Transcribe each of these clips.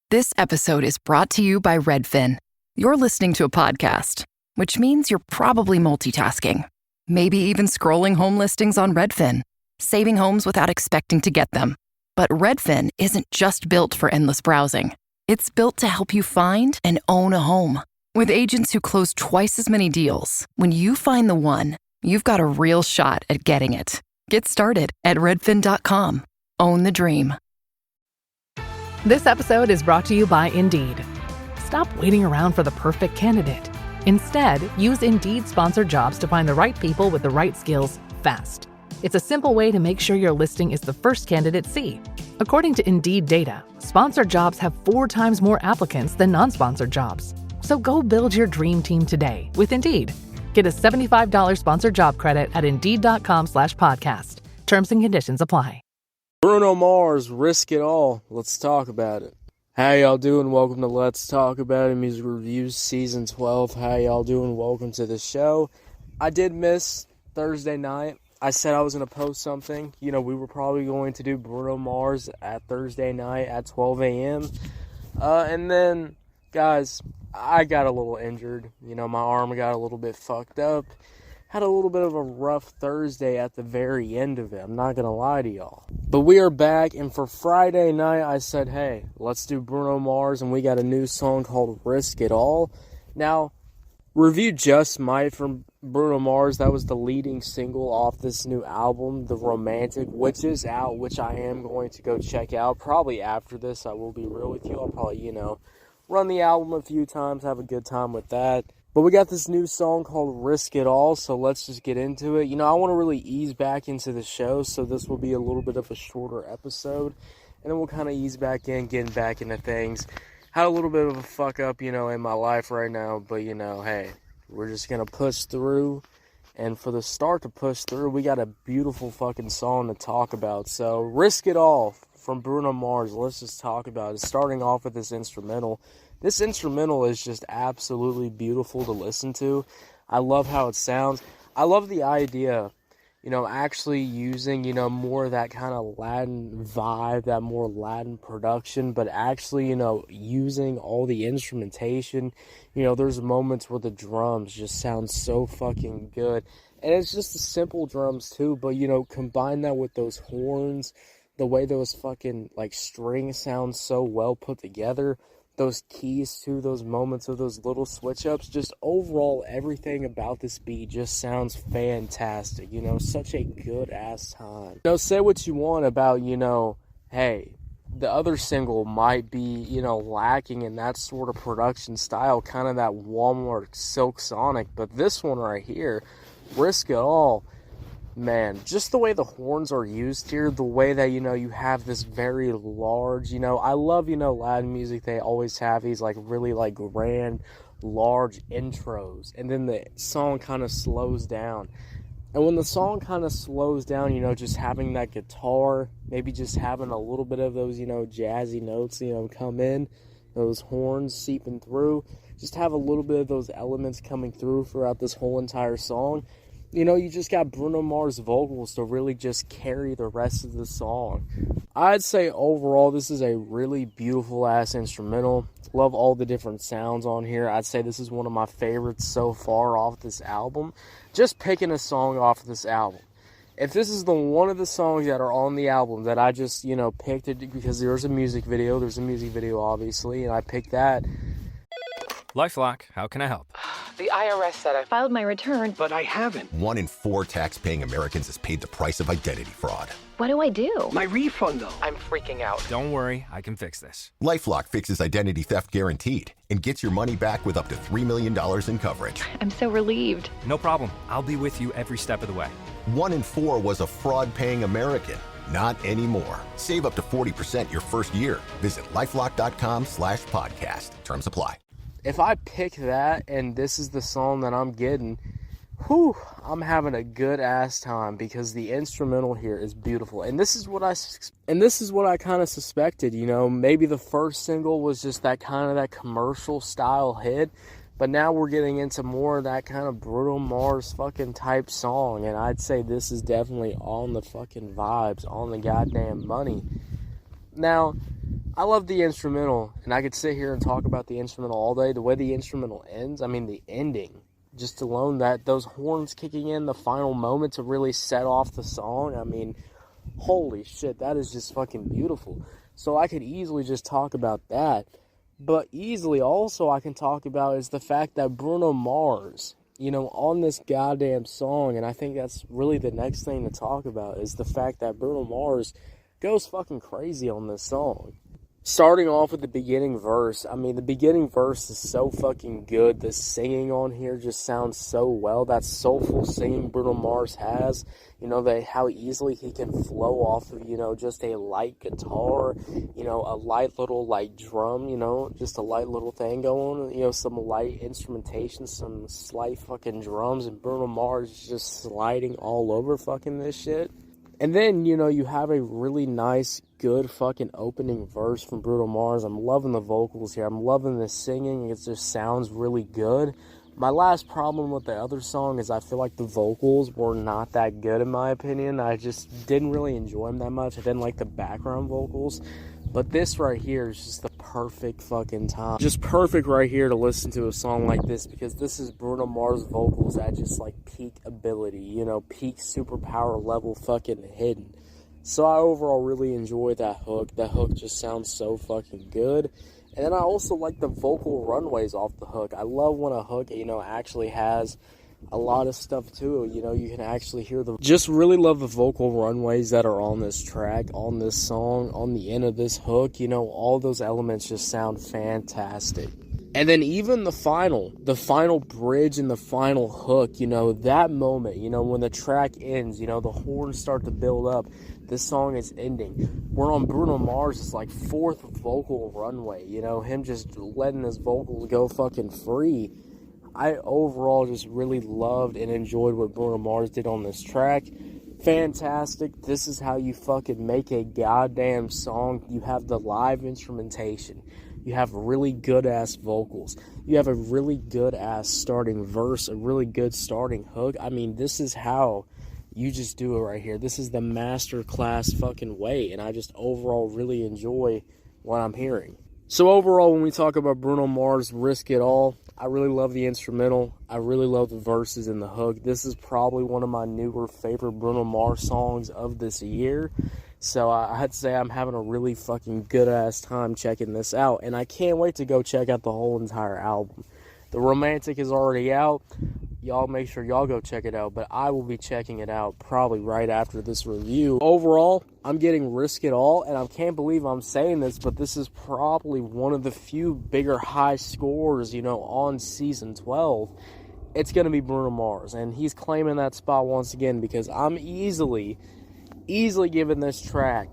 This episode is brought to you by Redfin. You're listening to a podcast, which means you're probably multitasking. Maybe even scrolling home listings on Redfin, saving homes without expecting to get them. But Redfin isn't just built for endless browsing. It's built to help you find and own a home. With agents who close twice as many deals, when you find the one, you've got a real shot at getting it. Get started at redfin.com. Own the dream. This episode is brought to you by Indeed. Stop waiting around for the perfect candidate. Instead, use Indeed sponsored jobs to find the right people with the right skills fast. It's a simple way to make sure your listing is the first candidates see. According to Indeed data, sponsored jobs have 4 times more applicants than non-sponsored jobs. So go build your dream team today with Indeed. Get a $75 sponsored job credit at Indeed.com/podcast. Terms and conditions apply. Bruno Mars, Risk It All. Let's talk about it. How y'all doing? Welcome to Let's Talk About It, Music Reviews Season 12. How y'all doing? Welcome to the show. I did miss Thursday night. I said I was going to post something. You know, we were probably going to do Bruno Mars at Thursday night at 12 a.m. And then, guys, I got a little injured. You know, my arm got a little bit fucked up. Had a little bit of a rough Thursday at the very end of it. I'm not going to lie to y'all. But we are back, and for Friday night, I said, hey, let's do Bruno Mars, and we got a new song called Risk It All. Now, Review Just Might from Bruno Mars. That was the leading single off this new album, The Romantic, which is out, which I am going to go check out. Probably after this, I will be real with you. I'll probably, run the album a few times, have a good time with that. But we got this new song called Risk It All, so let's just get into it. I want to really ease back into the show, so this will be a little bit of a shorter episode. And then we'll kind of ease back in, getting back into things. Had a little bit of a fuck up, in my life right now. But, hey, we're just going to push through. And for the start to push through, we got a beautiful fucking song to talk about. So, Risk It All from Bruno Mars. Let's just talk about it. Starting off with this instrumental. This instrumental is just absolutely beautiful to listen to. I love how it sounds. I love the idea, actually using, more of that kind of Latin vibe, that more Latin production, but actually, using all the instrumentation. There's moments where the drums just sound so fucking good. And it's just the simple drums too, but, combine that with those horns, the way those fucking, strings sound so well put together. Those keys too, those moments of those little switch-ups, just overall everything about this beat just sounds fantastic, such a good-ass time. Say what you want about, hey, the other single might be, lacking in that sort of production style, kind of that Walmart Silk Sonic, but this one right here, Risk It All, man, just the way the horns are used here, the way that, you have this very large, I love, Latin music, they always have these, really, grand, large intros, and then the song kind of slows down, and when the song kind of slows down, just having that guitar, maybe just having a little bit of those, jazzy notes, come in, those horns seeping through, just have a little bit of those elements coming through throughout this whole entire song. You just got Bruno Mars vocals to really just carry the rest of the song. I'd say overall this is a really beautiful ass instrumental. Love all the different sounds on here. I'd say this is one of my favorites so far off this album. Just picking a song off of this album. If this is one of the songs that are on the album that I just, picked it because there's a music video obviously, and I picked that. LifeLock, how can I help? The IRS said I filed my return, but I haven't. 1 in 4 tax-paying Americans has paid the price of identity fraud. What do I do? My refund, though. I'm freaking out. Don't worry, I can fix this. LifeLock fixes identity theft guaranteed and gets your money back with up to $3 million in coverage. I'm so relieved. No problem. I'll be with you every step of the way. 1 in 4 was a fraud-paying American. Not anymore. Save up to 40% your first year. Visit LifeLock.com/podcast. Terms apply. If I pick that and this is the song that I'm getting, I'm having a good ass time because the instrumental here is beautiful. And this is what I kind of suspected, maybe the first single was just that kind of that commercial style hit, but now we're getting into more of that kind of Bruno Mars fucking type song, and I'd say this is definitely on the fucking vibes, on the goddamn money. Now, I love the instrumental, and I could sit here and talk about the instrumental all day. The way the instrumental ends, I mean, the ending, just alone, that those horns kicking in, the final moment to really set off the song, I mean, holy shit, that is just fucking beautiful. So I could easily just talk about that. But easily also I can talk about is the fact that Bruno Mars, you know, on this goddamn song, and I think that's really the next thing to talk about, is the fact that Bruno Mars goes fucking crazy on this song. Starting off with the beginning verse, I mean, the beginning verse is so fucking good. The singing on here just sounds so well. That soulful singing Bruno Mars has, you know, how easily he can flow off of, you know, just a light guitar, you know, a light little, like, drum, you know, just a light little thing going, you know, some light instrumentation, some slight fucking drums, and Bruno Mars is just sliding all over fucking this shit. And then, you know, you have a really nice, good fucking opening verse from Bruno Mars. I'm loving the vocals here. I'm loving the singing. It just sounds really good. My last problem with the other song is I feel like the vocals were not that good in my opinion. I just didn't really enjoy them that much. I didn't like the background vocals. But this right here is just the perfect fucking time. Just perfect right here to listen to a song like this, because this is Bruno Mars vocals at just like peak ability, you know, peak superpower level fucking hidden. So I overall really enjoy that hook. That hook just sounds so fucking good. And then I also like the vocal runways off the hook. I love when a hook, you know, actually has a lot of stuff to it. You know, you can actually hear just really love the vocal runways that are on this track, on this song, on the end of this hook. You know, all those elements just sound fantastic. And then even the final bridge and the final hook, you know, that moment, you know, when the track ends, you know, the horns start to build up, this song is ending. We're on Bruno Mars' like fourth vocal runway, you know, him just letting his vocals go fucking free. I overall just really loved and enjoyed what Bruno Mars did on this track. Fantastic. This is how you fucking make a goddamn song. You have the live instrumentation. You have really good-ass vocals. You have a really good-ass starting verse, a really good starting hook. I mean, this is how you just do it right here. This is the masterclass fucking way, and I just overall really enjoy what I'm hearing. So overall, when we talk about Bruno Mars' Risk It All, I really love the instrumental. I really love the verses and the hook. This is probably one of my newer favorite Bruno Mars songs of this year. So I'd say I'm having a really fucking good-ass time checking this out. And I can't wait to go check out the whole entire album. The Romantic is already out. Y'all make sure y'all go check it out. But I will be checking it out probably right after this review. Overall, I'm getting Risk It All. And I can't believe I'm saying this, but this is probably one of the few bigger high scores, you know, on Season 12. It's going to be Bruno Mars. And he's claiming that spot once again, because I'm easily giving this track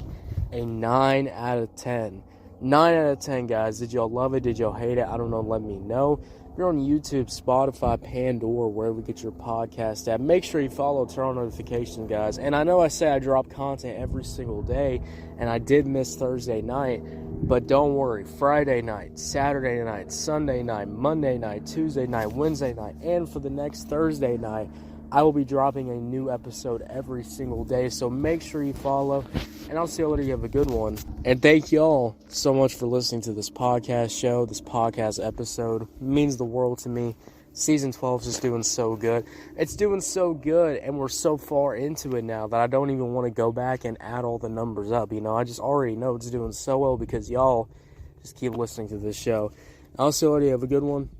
a 9 out of 10. 9 out of 10, guys. Did y'all love it? Did y'all hate it? I don't know. Let me know. If you're on YouTube, Spotify, Pandora, wherever you get your podcast at, make sure you follow, turn on notifications, guys. And I know I say I drop content every single day, and I did miss Thursday night, but don't worry. Friday night, Saturday night, Sunday night, Monday night, Tuesday night, Wednesday night, and for the next Thursday night, I will be dropping a new episode every single day, so make sure you follow, and I'll see you later. You have a good one. And thank y'all so much for listening to this podcast show, this podcast episode. It means the world to me. Season 12 is just doing so good. It's doing so good, and we're so far into it now that I don't even want to go back and add all the numbers up. You know, I just already know it's doing so well because y'all just keep listening to this show. I'll see you later. You have a good one.